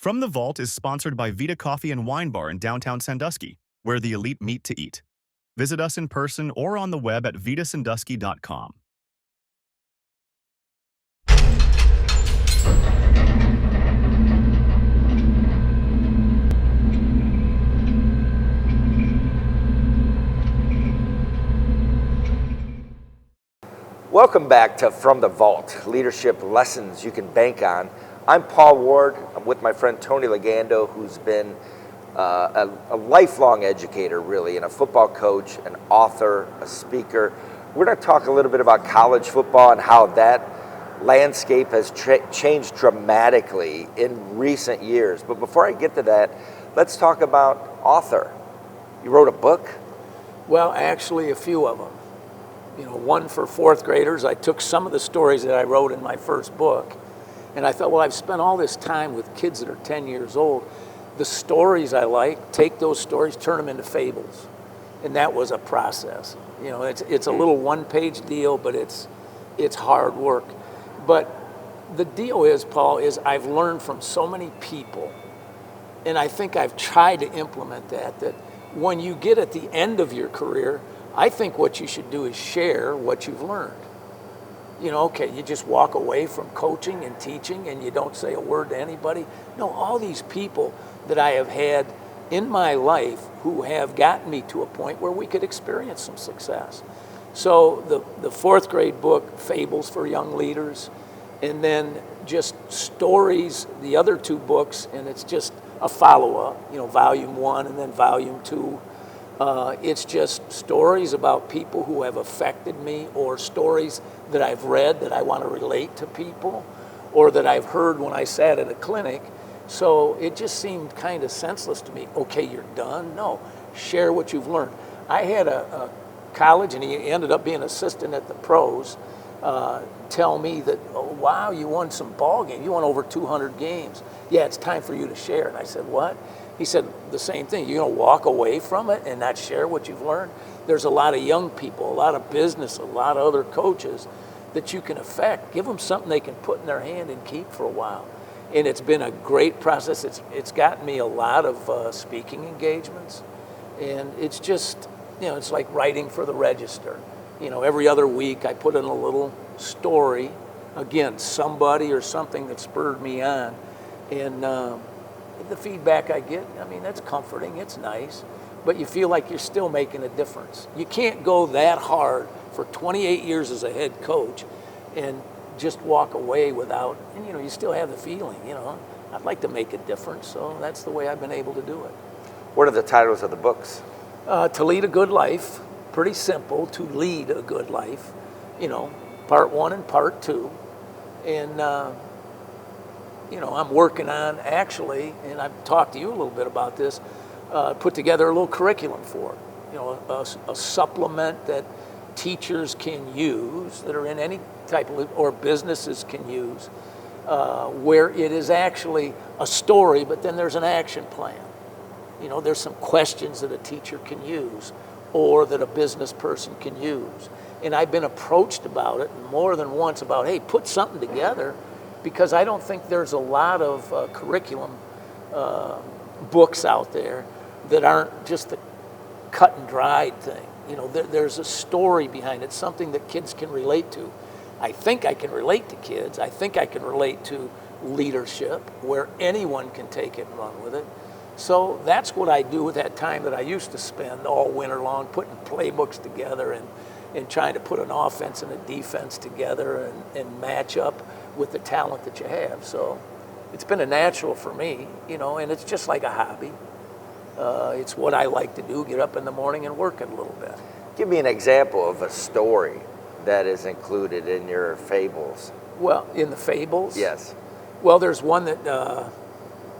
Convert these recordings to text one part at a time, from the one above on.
From the Vault is sponsored by Vita Coffee and Wine Bar in downtown Sandusky, where the elite meet to eat. Visit us in person or on the web at vitasandusky.com. Welcome back to From the Vault, leadership lessons you can bank on. I'm Paul Ward. I'm with my friend Tony Legando, who's been a lifelong educator, really, and a football coach, an author, a speaker. We're going to talk a little bit about college football and how that landscape has changed dramatically in recent years. But before I get to that, let's talk about author. You wrote a book? Well, actually, a few of them. One for fourth graders. I took some of the stories that I wrote in my first book, and I thought, well, I've spent all this time with kids that are 10 years old. The stories I like, take those stories, turn them into fables. And that was a process. It's a little one-page deal, but it's hard work. But the deal is, Paul, I've learned from so many people, and I think I've tried to implement that when you get at the end of your career, I think what you should do is share what you've learned. You just walk away from coaching and teaching and you don't say a word to anybody. No, all these people that I have had in my life who have gotten me to a point where we could experience some success. So the fourth grade book, Fables for Young Leaders, and then just stories, the other two books, and it's just a follow-up, volume 1 and then volume 2. It's just stories about people who have affected me, or stories that I've read that I want to relate to people, or that I've heard when I sat at a clinic. So it just seemed kind of senseless to me. Okay, you're done? No, share what you've learned. I had a college, and he ended up being assistant at the pros, tell me that, oh, wow, you won some ball games. You won over 200 games. Yeah, it's time for you to share. And I said, what? He said the same thing. You're going to walk away from it and not share what you've learned? There's a lot of young people, a lot of business, a lot of other coaches that you can affect. Give them something they can put in their hand and keep for a while. And it's been a great process. It's gotten me a lot of speaking engagements. And it's just, it's like writing for the Register. Every other week I put in a little story. Again, somebody or something that spurred me on. And the feedback I get, that's comforting, it's nice, but you feel like you're still making a difference. You can't go that hard for 28 years as a head coach and just walk away without, and you still have the feeling, I'd like to make a difference, so that's the way I've been able to do it. What are the titles of the books? To Lead a Good Life, pretty simple, To Lead a Good Life, part 1 and part 2, and I'm working on, actually, and I've talked to you a little bit about this, put together a little curriculum for it. A supplement that teachers can use, that are in any type of, or businesses can use, where it is actually a story, but then there's an action plan. There's some questions that a teacher can use, or that a business person can use. And I've been approached about it more than once about, hey, put something together, because I don't think there's a lot of curriculum books out there that aren't just the cut and dried thing. There's a story behind it, something that kids can relate to. I think I can relate to kids. I think I can relate to leadership, where anyone can take it and run with it. So that's what I do with that time that I used to spend all winter long putting playbooks together and trying to put an offense and a defense together and match up with the talent that you have. So it's been a natural for me, and it's just like a hobby. It's what I like to do, get up in the morning and work it a little bit. Give me an example of a story that is included in your Fables. Well, in the Fables? Yes. Well, there's one that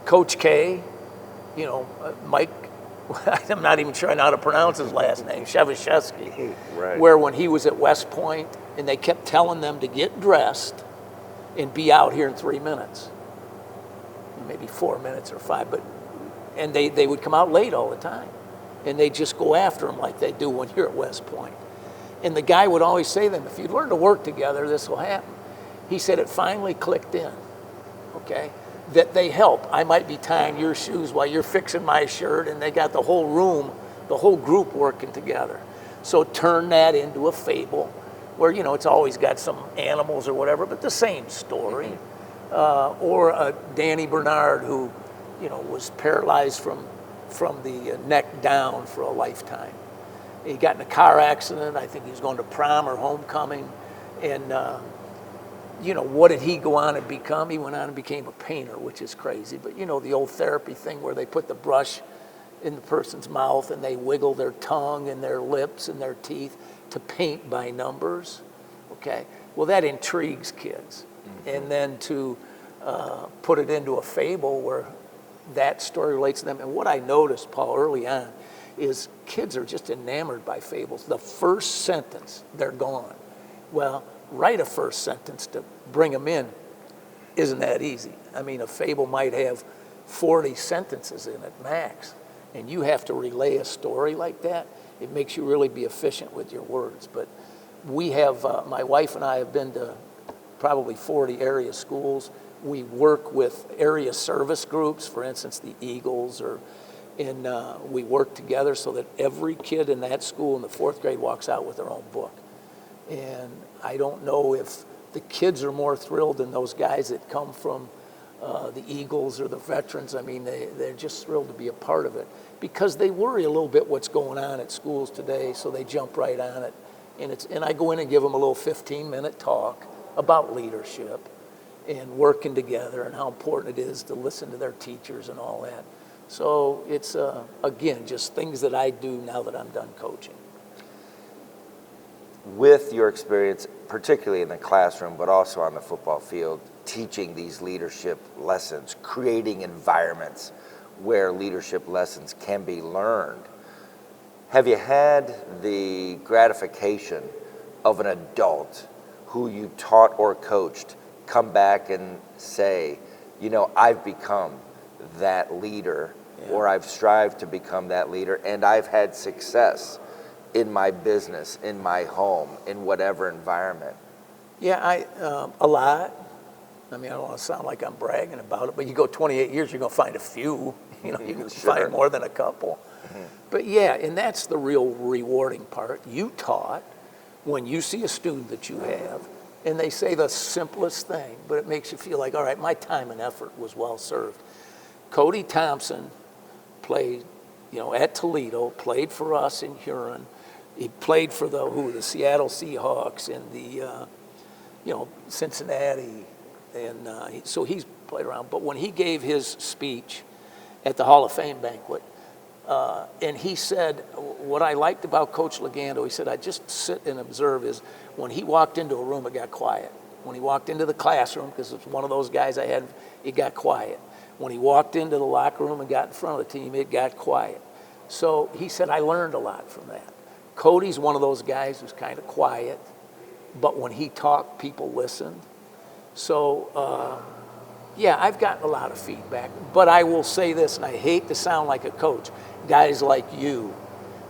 Coach K, Mike, I'm not even sure how to pronounce his last name, Shevashevsky, right. Where when he was at West Point and they kept telling them to get dressed and be out here in 3 minutes, maybe 4 minutes or 5, and they would come out late all the time, and they'd just go after him like they do when you're at West Point. And the guy would always say to them, if you learn to work together, this will happen. He said it finally clicked in, okay? that they help. I might be tying your shoes while you're fixing my shirt, and they got the whole room, the whole group working together. So turn that into a fable where, you know, it's always got some animals or whatever, but the same story. Or Danny Bernard, who, you know, was paralyzed from the neck down for a lifetime. He got in a car accident. I think he was going to prom or homecoming. And, you know, what did he go on and become? He went on and became a painter, which is crazy. But, you know, the old therapy thing where they put the brush in the person's mouth and they wiggle their tongue and their lips and their teeth to paint by numbers. Okay. Well, that intrigues kids. And then to put it into a fable where that story relates to them. And what I noticed, Paul, early on, is kids are just enamored by fables. The first sentence, they're gone. Well, write a first sentence to bring them in isn't that easy. I mean, a fable might have 40 sentences in it max, and you have to relay a story like that. It makes you really be efficient with your words. But we have, my wife and I have been to probably 40 area schools. We work with area service groups, for instance, the Eagles, and we work together so that every kid in that school in the 4th grade walks out with their own book. And I don't know if the kids are more thrilled than those guys that come from the Eagles or the veterans. I mean, they're just thrilled to be a part of it because they worry a little bit what's going on at schools today, so they jump right on it. And I go in and give them a little 15-minute talk about leadership and working together and how important it is to listen to their teachers and all that. So it's, again, just things that I do now that I'm done coaching. With your experience, particularly in the classroom, but also on the football field, teaching these leadership lessons, creating environments where leadership lessons can be learned, have you had the gratification of an adult who you taught or coached come back and say, you know, I've become that leader, or I've strived to become that leader, and I've had success in my business, in my home, in whatever environment? Yeah, a lot. I mean, I don't want to sound like I'm bragging about it, but you go 28 years, you're going to find a few. You know, you can find more than a couple. But yeah, and that's the real rewarding part. You taught when you see a student that you have, and they say the simplest thing, but it makes you feel like, all right, my time and effort was well served. Cody Thompson played, you know, at Toledo, played for us in Huron. He played for the Seattle Seahawks and the, you know, Cincinnati, and so he's played around. But when he gave his speech at the Hall of Fame banquet, and he said, what I liked about Coach Legando, he said, I just sit and observe is when he walked into a room, it got quiet. When he walked into the classroom, because it's one of those guys I had, it got quiet. When he walked into the locker room and got in front of the team, it got quiet. So he said, I learned a lot from that. Cody's one of those guys who's kind of quiet, but when he talked, people listened. So, yeah, I've gotten a lot of feedback, but I will say this, and I hate to sound like a coach, guys like you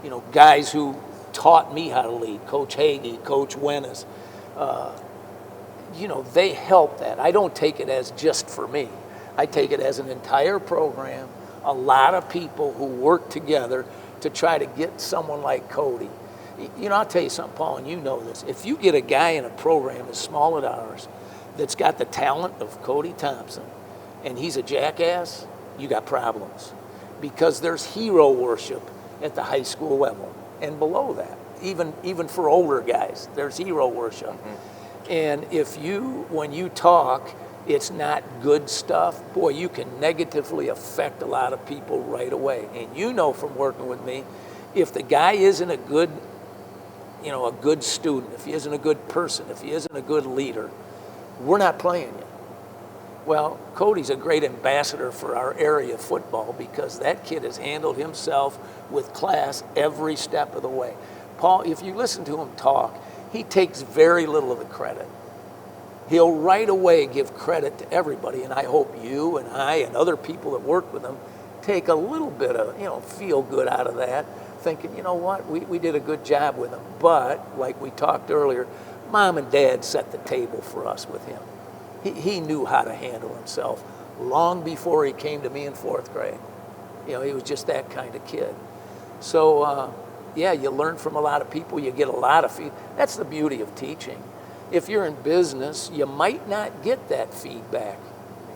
know, guys who taught me how to lead, Coach Hagee, Coach Wennes, you know, they help that. I don't take it as just for me. I take it as an entire program, a lot of people who work together to try to get someone like Cody. You know, I'll tell you something, Paul, and you know this. If you get a guy in a program as small as ours that's got the talent of Cody Thompson and he's a jackass, you got problems. Because there's hero worship at the high school level and below that. Even for older guys, there's hero worship. And if you, when you talk, it's not good stuff, boy, you can negatively affect a lot of people right away. And you know from working with me, if the guy isn't a good, you know, a good student, if he isn't a good person, if he isn't a good leader, we're not playing you. Well, Cody's a great ambassador for our area football because that kid has handled himself with class every step of the way. Paul, if you listen to him talk, he takes very little of the credit. He'll right away give credit to everybody, and I hope you and I and other people that work with him take a little bit of, you know, feel good out of that, thinking, you know what, we did a good job with him. But, like we talked earlier, Mom and Dad set the table for us with him. He knew how to handle himself long before he came to me in 4th grade. You know, he was just that kind of kid. So, yeah, you learn from a lot of people. You get a lot of feedback. That's the beauty of teaching. If you're in business, you might not get that feedback.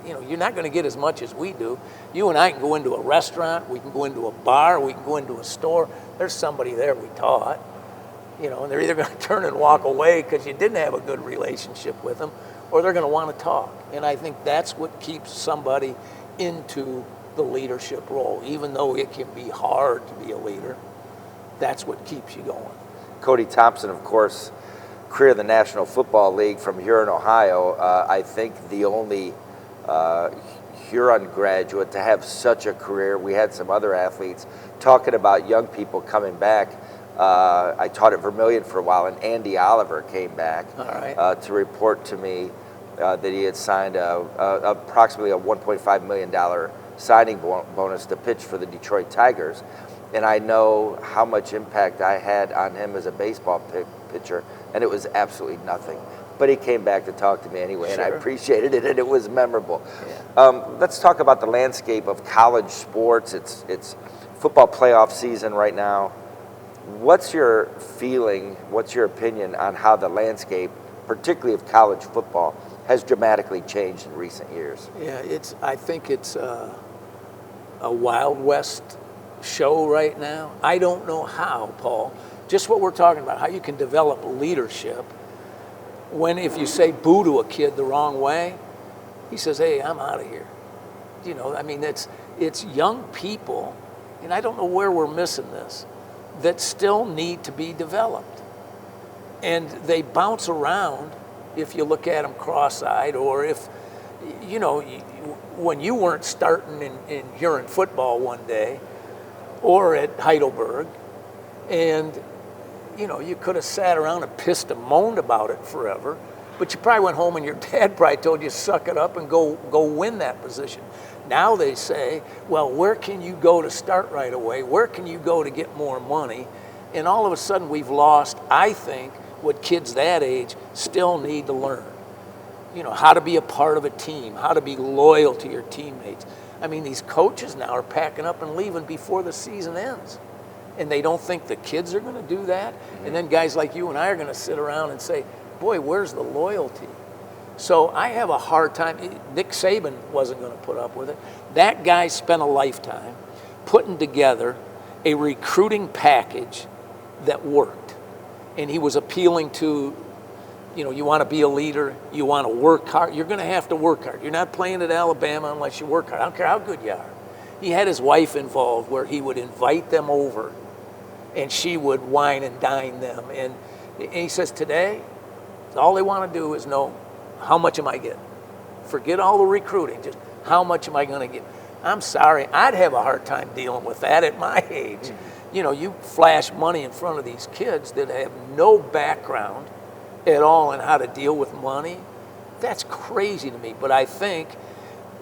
You know, you're not going to get as much as we do. You and I can go into a restaurant, we can go into a bar, we can go into a store. There's somebody there we taught, you know, and they're either going to turn and walk away because you didn't have a good relationship with them, or they're going to want to talk. And I think that's what keeps somebody into the leadership role. Even though it can be hard to be a leader, that's what keeps you going. Cody Thompson, of course, career in the National Football League from here in Ohio. I think the only Huron graduate to have such a career. We had some other athletes talking about young people coming back. I taught at Vermillion for a while, and Andy Oliver came back to report to me that he had signed approximately a $1.5 million signing bonus to pitch for the Detroit Tigers. And I know how much impact I had on him as a baseball pitcher, and it was absolutely nothing. But he came back to talk to me anyway, and I appreciated it, and it was memorable. Yeah. Let's talk about the landscape of college sports. It's football playoff season right now. What's your feeling, what's your opinion on how the landscape, particularly of college football, has dramatically changed in recent years? Yeah, I think it's a Wild West show right now. I don't know how, Paul, just what we're talking about, how you can develop leadership when if you say boo to a kid the wrong way, he says, hey, I'm out of here. You know, I mean, it's young people, and I don't know where we're missing this, that still need to be developed. And they bounce around if you look at them cross-eyed, or if, you know, when you weren't starting in Huron football one day, or at Heidelberg, and you know, you could have sat around and pissed and moaned about it forever, but you probably went home and your dad probably told you, suck it up and go win that position. Now they say, well, where can you go to start right away? Where can you go to get more money? And all of a sudden we've lost, I think, what kids that age still need to learn. You know, how to be a part of a team, how to be loyal to your teammates. I mean, these coaches now are packing up and leaving before the season ends. And they don't think the kids are going to do that. And then guys like you and I are going to sit around and say, boy, where's the loyalty? So I have a hard time. Nick Saban wasn't going to put up with it. That guy spent a lifetime putting together a recruiting package that worked. And he was appealing to, you know, you want to be a leader, you want to work hard. You're going to have to work hard. You're not playing at Alabama unless you work hard. I don't care how good you are. He had his wife involved where he would invite them over and she would wine and dine them. And he says today, all they want to do is know, how much am I getting? Forget all the recruiting, just how much am I going to get? I'm sorry, I'd have a hard time dealing with that at my age. You know, you flash money in front of these kids that have no background at all in how to deal with money. That's crazy to me, but I think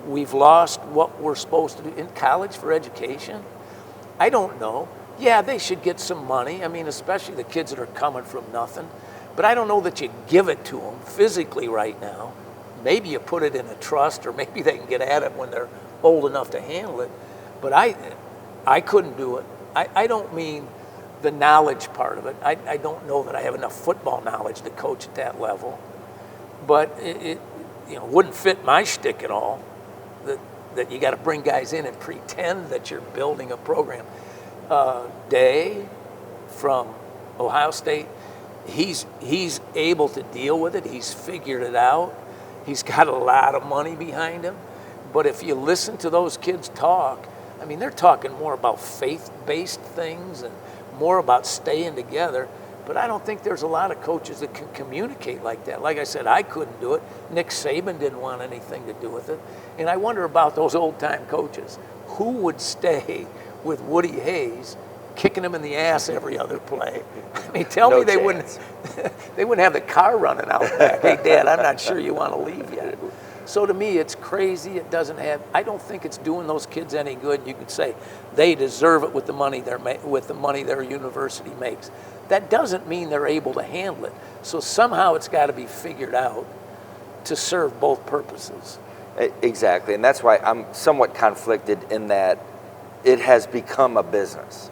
we've lost what we're supposed to do in college for education. I don't know. Yeah, they should get some money. I mean, especially the kids that are coming from nothing. But I don't know that you give it to them physically right now. Maybe you put it in a trust, or maybe they can get at it when they're old enough to handle it. But I couldn't do it. I don't mean the knowledge part of it. I don't know that I have enough football knowledge to coach at that level. But it you know, wouldn't fit my shtick at all. That you got to bring guys in and pretend that you're building a program. Day from Ohio State, he's able to deal with it. He's figured it out. He's got a lot of money behind him. But if you listen to those kids talk, I mean, they're talking more about faith-based things and more about staying together. But I don't think there's a lot of coaches that can communicate like that. Like I said, I couldn't do it. Nick Saban didn't want anything to do with it. And I wonder about those old-time coaches. Who would stay with Woody Hayes kicking him in the ass every other play? I mean, tell me they wouldn't have the car running out back. Hey, Dad, I'm not sure you want to leave yet. So to me, it's crazy. It doesn't have. I don't think it's doing those kids any good. You could say they deserve it with the money their university makes. That doesn't mean they're able to handle it. So somehow it's got to be figured out to serve both purposes. Exactly, and that's why I'm somewhat conflicted in that it has become a business.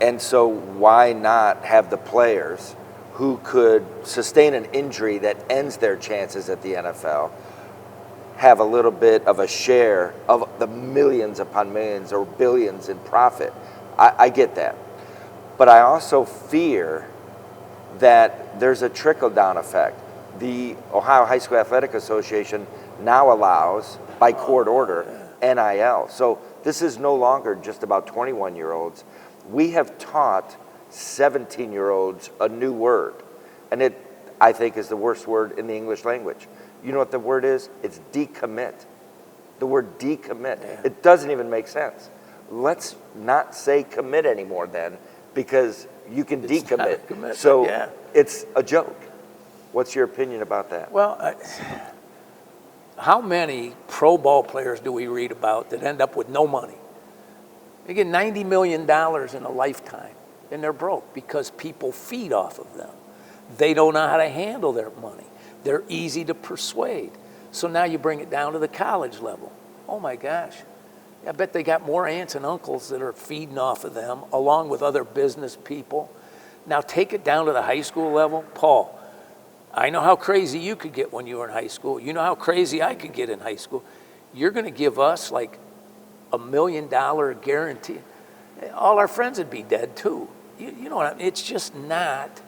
And so why not have the players who could sustain an injury that ends their chances at the NFL have a little bit of a share of the millions upon millions or billions in profit? I get that. But I also fear that there's a trickle-down effect. The Ohio High School Athletic Association now allows, by court order, NIL. So this is no longer just about 21-year-olds. We have taught 17-year-olds a new word, and it, I think, is the worst word in the English language. You know what the word is? It's decommit. The word decommit. Yeah. It doesn't even make sense. Let's not say commit anymore then, because you can decommit. So it's a joke. What's your opinion about that? Well, how many pro ball players do we read about that end up with no money? They get $90 million in a lifetime, and they're broke because people feed off of them. They don't know how to handle their money. They're easy to persuade. So now you bring it down to the college level. Oh my gosh. I bet they got more aunts and uncles that are feeding off of them, along with other business people. Now take it down to the high school level. Paul, I know how crazy you could get when you were in high school. You know how crazy I could get in high school. You're going to give us like $1 million guarantee. All our friends would be dead too. You know what I mean? It's just not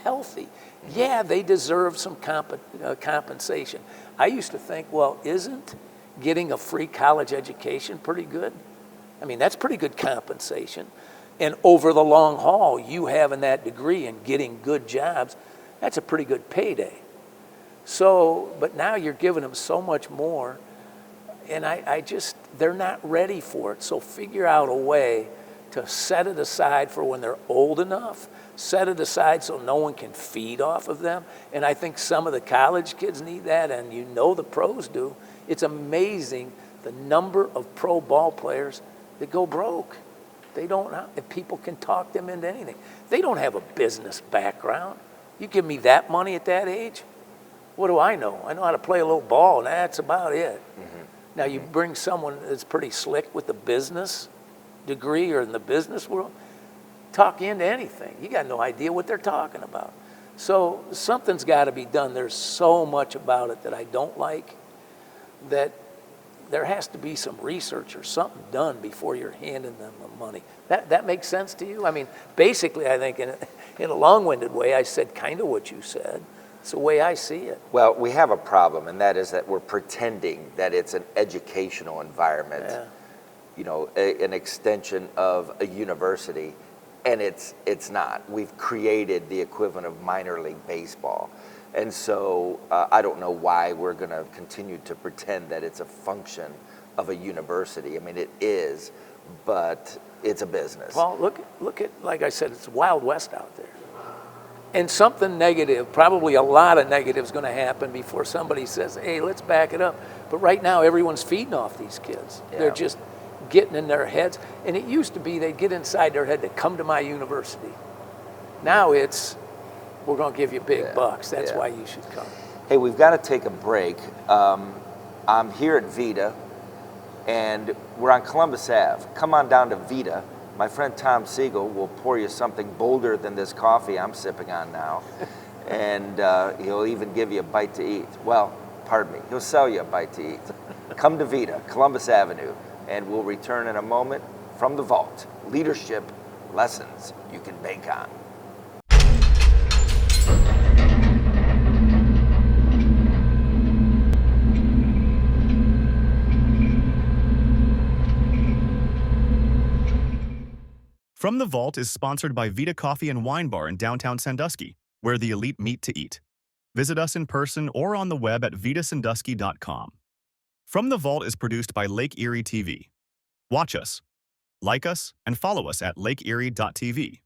healthy. Yeah, they deserve some compensation. I used to think, well, isn't getting a free college education pretty good? I mean, that's pretty good compensation. And over the long haul, you having that degree and getting good jobs, that's a pretty good payday. So, but now you're giving them so much more, and I just, they're not ready for it. So figure out a way to set it aside for when they're old enough, set it aside so no one can feed off of them. And I think some of the college kids need that, and you know the pros do. It's amazing the number of pro ball players that go broke. They don't, if people can talk them into anything. They don't have a business background. You give me that money at that age, what do I know? I know how to play a little ball, and that's about it. Mm-hmm. Now you bring someone that's pretty slick with the business degree or in the business world, talk you into anything. You got no idea what they're talking about. So something's got to be done. There's so much about it that I don't like, that there has to be some research or something done before you're handing them the money. That makes sense to you? I mean, basically, I think in a long-winded way, I said kind of what you said. It's the way I see it. Well, we have a problem, and that is that we're pretending that it's an educational environment, you know, an extension of a university, and it's not. We've created the equivalent of minor league baseball. And so I don't know why we're going to continue to pretend that it's a function of a university. I mean, it is, but it's a business. Well, look at, like I said, it's Wild West out there. And something negative, probably a lot of negative is going to happen before somebody says, hey, let's back it up. But right now, everyone's feeding off these kids. Yeah. They're just getting in their heads. And it used to be they'd get inside their head to come to my university. Now it's, we're going to give you big bucks. That's why you should come. Hey, we've got to take a break. I'm here at Vita, and we're on Columbus Ave. Come on down to Vita. My friend Tom Siegel will pour you something bolder than this coffee I'm sipping on now, and he'll even give you a bite to eat. Well, pardon me, he'll sell you a bite to eat. Come to Vita, Columbus Avenue, and we'll return in a moment from the vault. Leadership lessons you can bank on. From the Vault is sponsored by Vita Coffee and Wine Bar in downtown Sandusky, where the elite meet to eat. Visit us in person or on the web at vitasandusky.com. From the Vault is produced by Lake Erie TV. Watch us, like us, and follow us at lakeerie.tv.